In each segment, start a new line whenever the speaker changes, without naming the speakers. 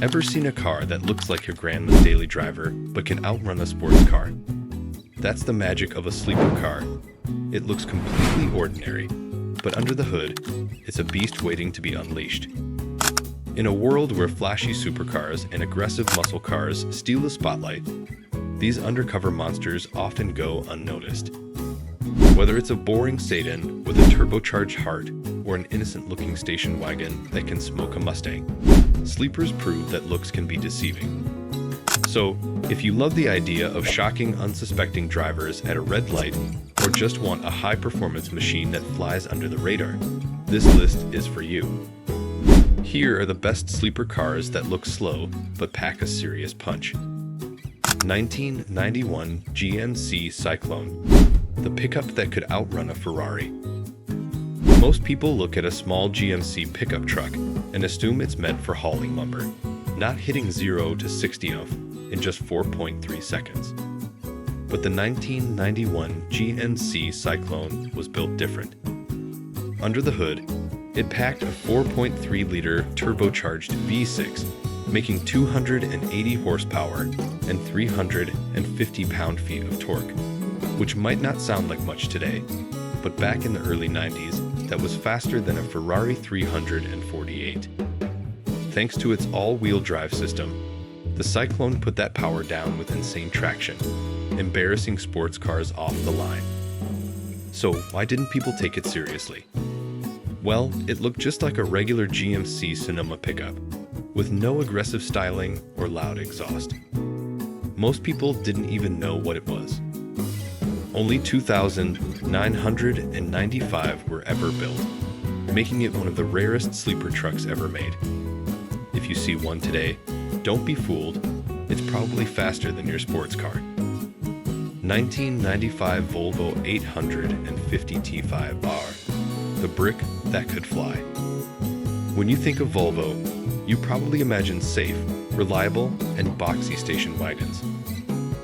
Ever seen a car that looks like your grandma's daily driver but can outrun a sports car? That's the magic of a sleeper car. It looks completely ordinary, but under the hood, it's a beast waiting to be unleashed. In a world where flashy supercars and aggressive muscle cars steal the spotlight, these undercover monsters often go unnoticed. Whether it's a boring sedan with a turbocharged heart or an innocent-looking station wagon that can smoke a Mustang, sleepers prove that looks can be deceiving. So, if you love the idea of shocking unsuspecting drivers at a red light or just want a high-performance machine that flies under the radar, this list is for you. Here are the best sleeper cars that look slow but pack a serious punch. 1991 GMC Cyclone, the pickup that could outrun a Ferrari. Most people look at a small GMC pickup truck and assume it's meant for hauling lumber, not hitting 0 to 60 in just 4.3 seconds. But the 1991 GMC Cyclone was built different. Under the hood, it packed a 4.3-liter turbocharged V6, making 280 horsepower and 350 pound-feet of torque, which might not sound like much today, but back in the early 90s, that was faster than a Ferrari 348. Thanks to its all-wheel drive system, the Cyclone put that power down with insane traction, embarrassing sports cars off the line. So why didn't people take it seriously? Well, it looked just like a regular GMC Sonoma pickup, with no aggressive styling or loud exhaust. Most people didn't even know what it was. Only 2,995 were ever built, making it one of the rarest sleeper trucks ever made. If you see one today, don't be fooled, it's probably faster than your sports car. 1995 Volvo 850 T5R, the brick that could fly. When you think of Volvo, you probably imagine safe, reliable, and boxy station wagons.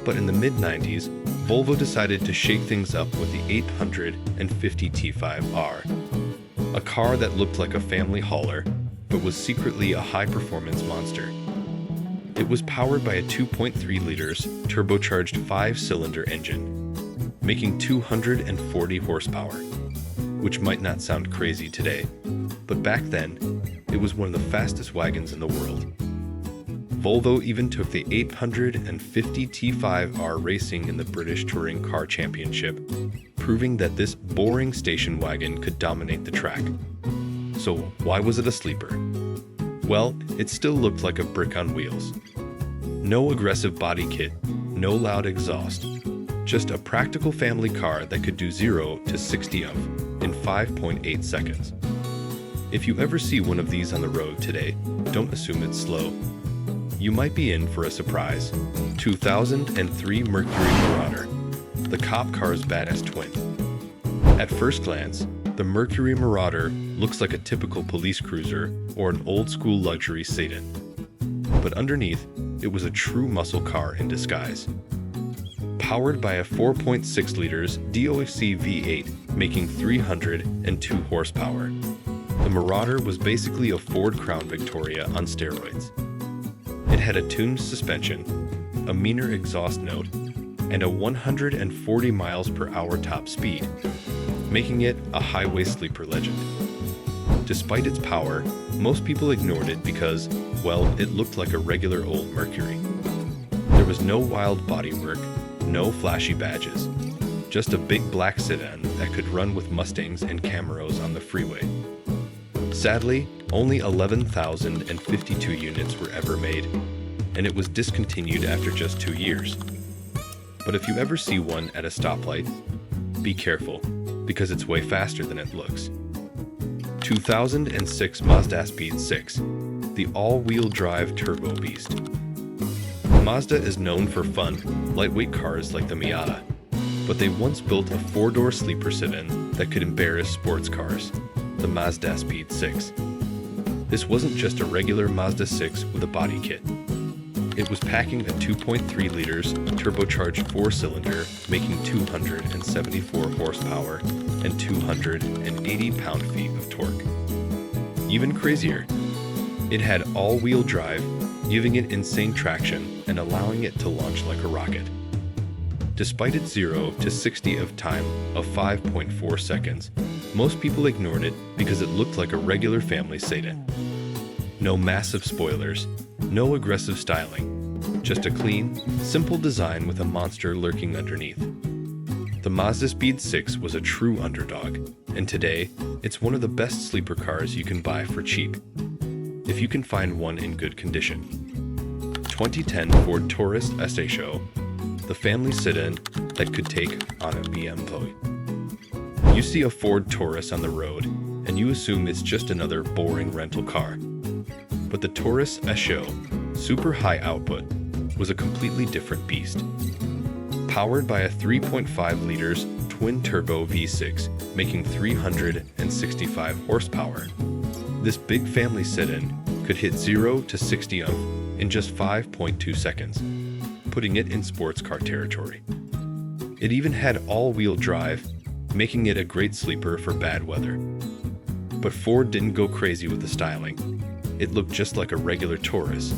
But in the mid-90s, Volvo decided to shake things up with the 850 T5R, a car that looked like a family hauler, but was secretly a high-performance monster. It was powered by a 2.3 liters turbocharged 5-cylinder engine, making 240 horsepower, which might not sound crazy today, but back then, it was one of the fastest wagons in the world. Volvo even took the 850 T5R racing in the British Touring Car Championship, proving that this boring station wagon could dominate the track. So why was it a sleeper? Well, it still looked like a brick on wheels. No aggressive body kit, no loud exhaust, just a practical family car that could do 0 to 60 in 5.8 seconds. If you ever see one of these on the road today, don't assume it's slow. You might be in for a surprise. 2003 Mercury Marauder, the cop car's badass twin. At first glance, the Mercury Marauder looks like a typical police cruiser or an old-school luxury sedan. But underneath, it was a true muscle car in disguise. Powered by a 4.6 liters DOHC V8, making 302 horsepower, the Marauder was basically a Ford Crown Victoria on steroids. It had a tuned suspension, a meaner exhaust note, and a 140 miles per hour top speed, making it a highway sleeper legend. Despite its power, most people ignored it because, well, it looked like a regular old Mercury. There was no wild bodywork, no flashy badges, just a big black sedan that could run with Mustangs and Camaros on the freeway. Sadly, only 11,052 units were ever made, and it was discontinued after just 2 years. But if you ever see one at a stoplight, be careful, because it's way faster than it looks. 2006 Mazda Speed 6, the all-wheel drive turbo beast. Mazda is known for fun, lightweight cars like the Miata, but they once built a 4-door sleeper sedan that could embarrass sports cars, the Mazda Speed 6. This wasn't just a regular Mazda 6 with a body kit. It was packing a 2.3 liters turbocharged 4-cylinder, making 274 horsepower and 280 pound-feet of torque. Even crazier, it had all-wheel drive, giving it insane traction and allowing it to launch like a rocket. Despite its 0 to 60 of time of 5.4 seconds, most people ignored it because it looked like a regular family sedan. No massive spoilers, no aggressive styling, just a clean, simple design with a monster lurking underneath. The Mazda Speed 6 was a true underdog, and today, it's one of the best sleeper cars you can buy for cheap, if you can find one in good condition. 2010 Ford Taurus S8, the family sedan that could take on a BMW. You see a Ford Taurus on the road, and you assume it's just another boring rental car. But the Taurus S8, super high output, was a completely different beast. Powered by a 3.5 liters twin-turbo V6, making 365 horsepower, this big family sedan could hit 0 to 60 in just 5.2 seconds, putting it in sports car territory. It even had all-wheel drive, making it a great sleeper for bad weather. But Ford didn't go crazy with the styling. It looked just like a regular Taurus,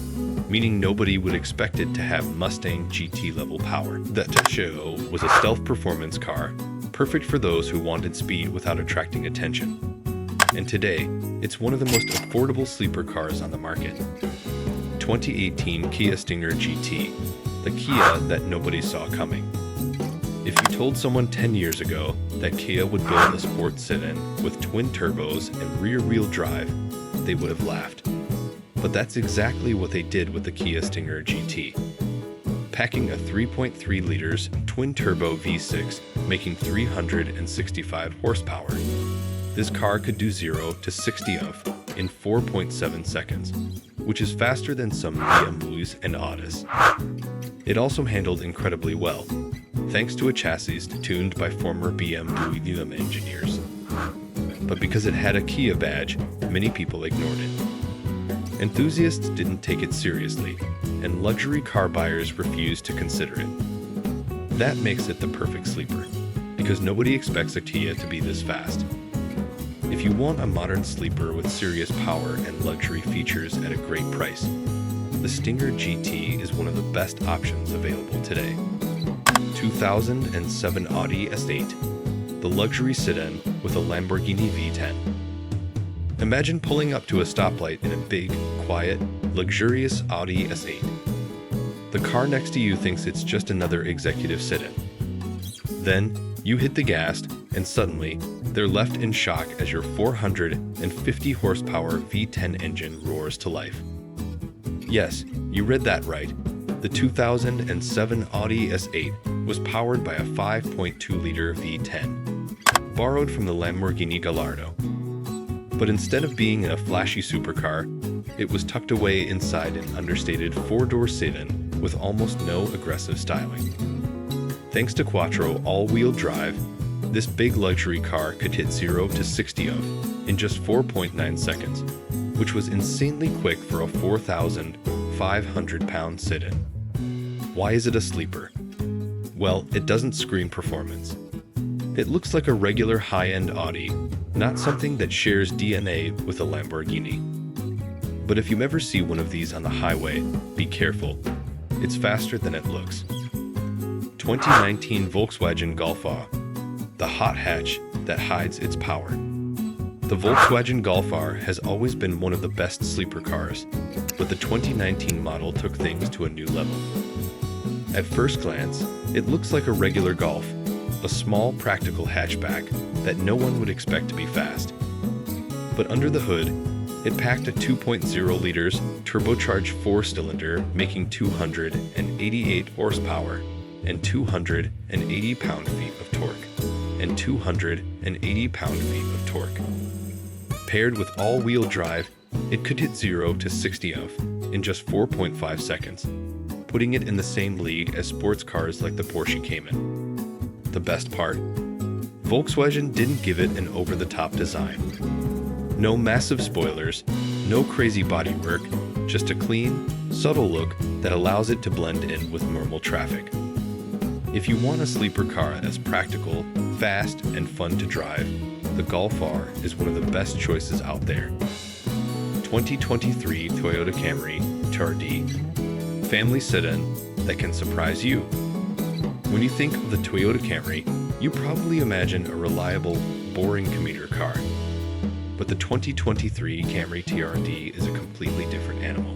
meaning nobody would expect it to have Mustang GT-level power. The S8 was a stealth performance car, perfect for those who wanted speed without attracting attention. And today, it's one of the most affordable sleeper cars on the market. 2018 Kia Stinger GT, the Kia that nobody saw coming. If you told someone 10 years ago that Kia would build a sports sedan with twin turbos and rear-wheel drive, they would have laughed. But that's exactly what they did with the Kia Stinger GT. Packing a 3.3 liters twin-turbo V6, making 365 horsepower. This car could do 0 to 60 in 4.7 seconds, which is faster than some BMWs and Audis. It also handled incredibly well, thanks to a chassis tuned by former BMW engineers. But because it had a Kia badge, many people ignored it. Enthusiasts didn't take it seriously, and luxury car buyers refused to consider it. That makes it the perfect sleeper, because nobody expects a Kia to be this fast. If you want a modern sleeper with serious power and luxury features at a great price, the Stinger GT is one of the best options available today. 2007 Audi S8, the luxury sedan with a Lamborghini V10. Imagine pulling up to a stoplight in a big, quiet, luxurious Audi S8. The car next to you thinks it's just another executive sedan. Then, you hit the gas, and suddenly, they're left in shock as your 450 horsepower V10 engine roars to life. Yes, you read that right. The 2007 Audi S8 was powered by a 5.2-liter V10, borrowed from the Lamborghini Gallardo. But instead of being in a flashy supercar, it was tucked away inside an understated four-door sedan with almost no aggressive styling. Thanks to Quattro all-wheel drive, this big luxury car could hit 0 to 60 in just 4.9 seconds, which was insanely quick for a 4,500-pound sedan. Why is it a sleeper? Well, it doesn't scream performance. It looks like a regular high-end Audi, not something that shares DNA with a Lamborghini. But if you ever see one of these on the highway, be careful. It's faster than it looks. 2019 Volkswagen Golf R, the hot hatch that hides its power. The Volkswagen Golf R has always been one of the best sleeper cars, but the 2019 model took things to a new level. At first glance, it looks like a regular Golf, a small practical hatchback that no one would expect to be fast. But under the hood, it packed a 2.0 liters turbocharged four-cylinder making 288 horsepower and 280 pound-feet of torque, and 280 pound-feet of torque. Paired with all-wheel drive, it could hit 0 to 60 in just 4.5 seconds, putting it in the same league as sports cars like the Porsche Cayman. The best part? Volkswagen didn't give it an over-the-top design. No massive spoilers, no crazy bodywork, just a clean, subtle look that allows it to blend in with normal traffic. If you want a sleeper car that's practical, fast, and fun to drive, the Golf R is one of the best choices out there. 2023 Toyota Camry TRD, family sedan that can surprise you. When you think of the Toyota Camry, you probably imagine a reliable, boring commuter car. But the 2023 Camry TRD is a completely different animal.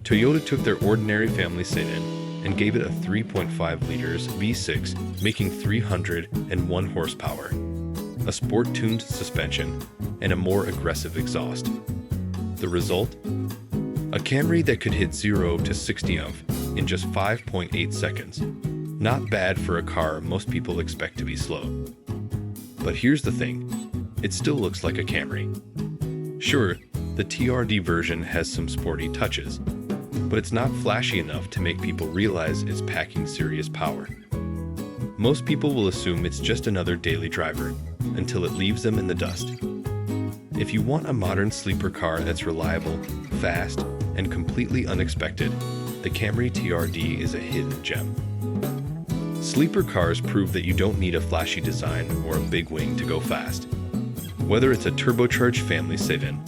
Toyota took their ordinary family sedan and gave it a 3.5 liters V6, making 301 horsepower, a sport-tuned suspension, and a more aggressive exhaust. The result? A Camry that could hit 0 to 60 in just 5.8 seconds. Not bad for a car most people expect to be slow. But here's the thing, it still looks like a Camry. Sure, the TRD version has some sporty touches, but it's not flashy enough to make people realize it's packing serious power. Most people will assume it's just another daily driver until it leaves them in the dust. If you want a modern sleeper car that's reliable, fast, and completely unexpected, the Camry TRD is a hidden gem. Sleeper cars prove that you don't need a flashy design or a big wing to go fast. Whether it's a turbocharged family sedan,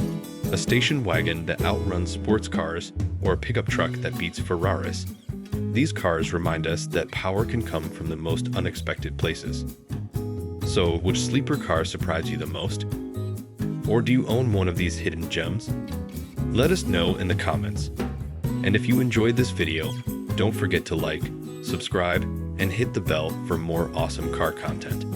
a station wagon that outruns sports cars, or a pickup truck that beats Ferraris, these cars remind us that power can come from the most unexpected places. So, which sleeper car surprised you the most? Or do you own one of these hidden gems? Let us know in the comments. And if you enjoyed this video, don't forget to like, subscribe, and hit the bell for more awesome car content.